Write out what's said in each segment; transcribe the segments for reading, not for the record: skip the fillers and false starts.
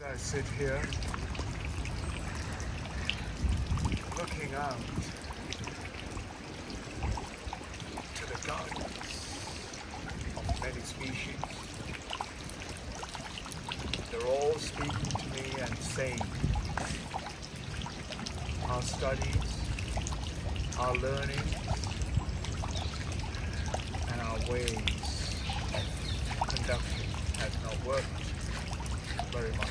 I sit here looking out to the gardens of many species. They're all speaking to me and saying our studies, our learning, and our ways of conducting has not worked very much.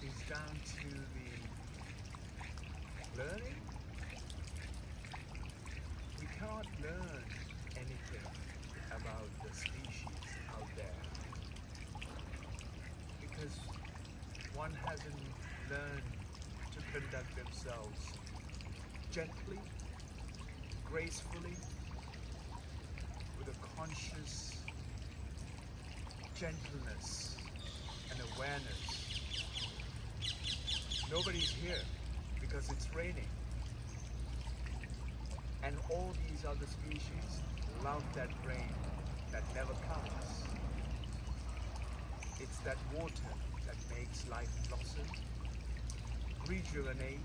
It's down to the learning. We cannot learn anything about the species out there because one hasn't learned to conduct themselves gently, gracefully, with a conscious gentleness and awareness. Nobody's here because it's raining. And all these other species love that rain that never comes. It's that water that makes life blossom, rejuvenate,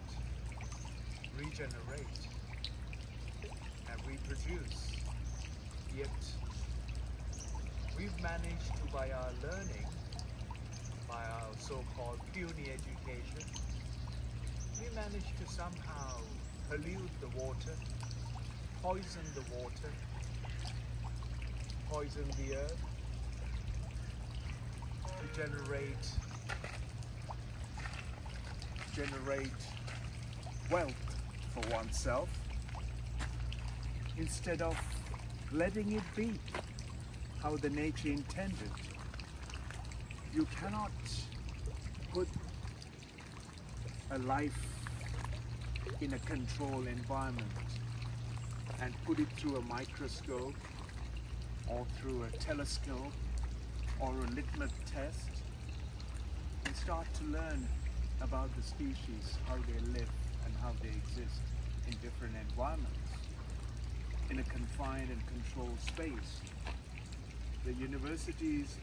regenerate, and reproduce. Yet, we've managed to, by our learning, by our so-called puny education, we managed to somehow pollute the water, poison the water, poison the earth, to generate wealth for oneself, instead of letting it be how the nature intended. You cannot put a life in a controlled environment and put it through a microscope or through a telescope or a litmus test and start to learn about the species, how they live and how they exist in different environments in a confined and controlled space. The universities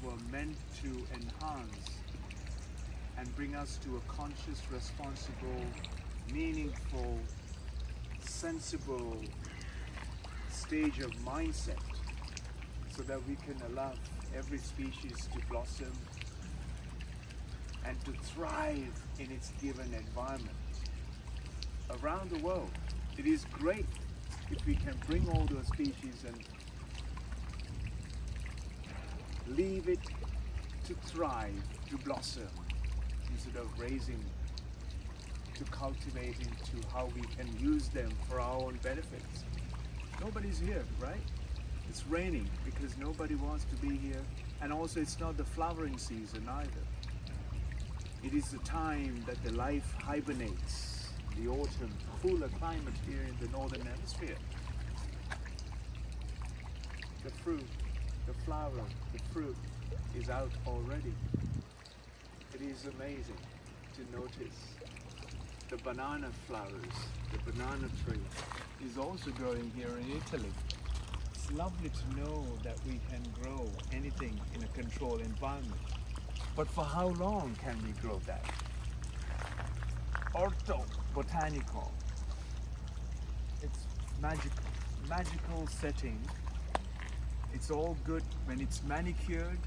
were meant to enhance and bring us to a conscious, responsible, meaningful, sensible stage of mindset so that we can allow every species to blossom and to thrive in its given environment. Around the world, it is great if we can bring all those species and leave it to thrive, to blossom, instead of raising, to cultivating, to how we can use them for our own benefits. Nobody's here, right? It's raining because nobody wants to be here, and also it's not the flowering season either. It is the time that the life hibernates, the autumn, cooler climate here in the northern hemisphere. The fruit, the flower, the fruit is out already. It is amazing to notice the banana flowers, the banana tree is also growing here in Italy. It's lovely to know that we can grow anything in a controlled environment. But for how long can we grow that? Ortho-botanical. It's magical setting. It's all good when it's manicured.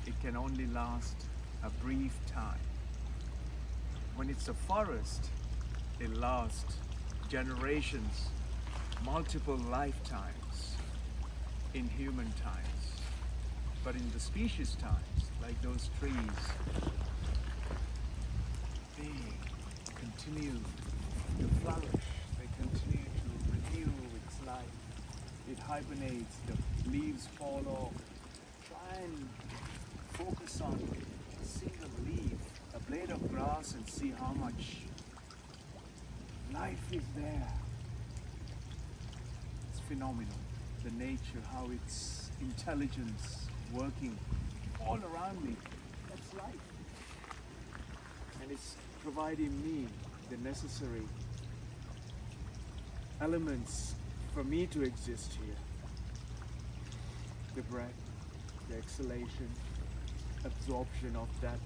It can only last a brief time. When it's a forest, it lasts generations, multiple lifetimes in human times. But in the species times, like those trees, they continue to flourish, they continue to renew its life. It hibernates, the leaves fall off. Try and focus on a single leaf, a blade of grass, and see how much life is there. It's phenomenal. The nature, how its intelligence working all around me. That's life. And it's providing me the necessary elements for me to exist here. the breath, the exhalation, absorption of that,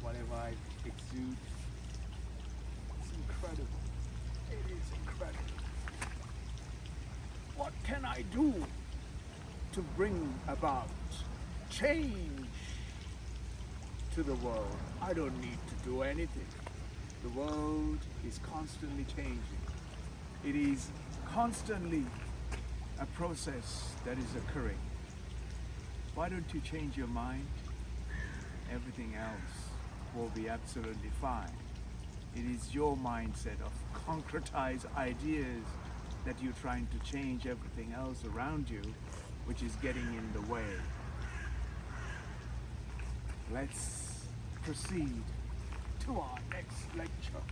whatever I exude. It's incredible. It is incredible. What can I do to bring about change to the world? I don't need to do anything. The world is constantly changing. It is constantly a process that is occurring. Why don't you change your mind? Everything else will be absolutely fine. It is your mindset of concretized ideas that you're trying to change everything else around you, which is getting in the way. Let's proceed to our next lecture.